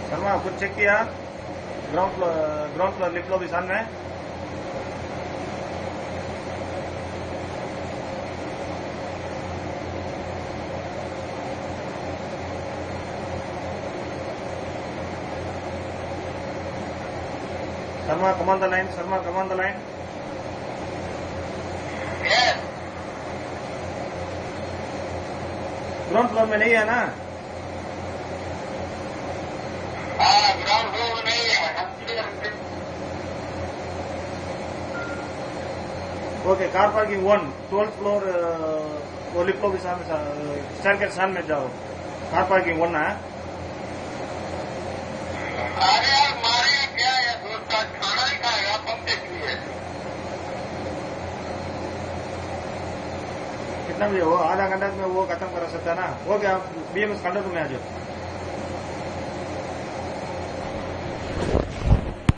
शर्मा कुछ चेक किया? Ground floor lift lobby सामने। Sharma command the line, Sharma command the line. Ground floor में नहीं है ना? ग्राउंड फ्लोर में नहीं है। Okay, car parking 1, 12th floor, वो लिफ्ट लॉबी सामने, स्टेयरकेस सामने जाओ। कार पार्किंग 1 है। अरे यार मारे क्या है दोस्त, खाना ही खाएगा पंप लिए। कितना बजे हो? आधा घंटा में वो खत्म कर सकता है ना? हो गया, BMS कंट्रोल में आ जाओ।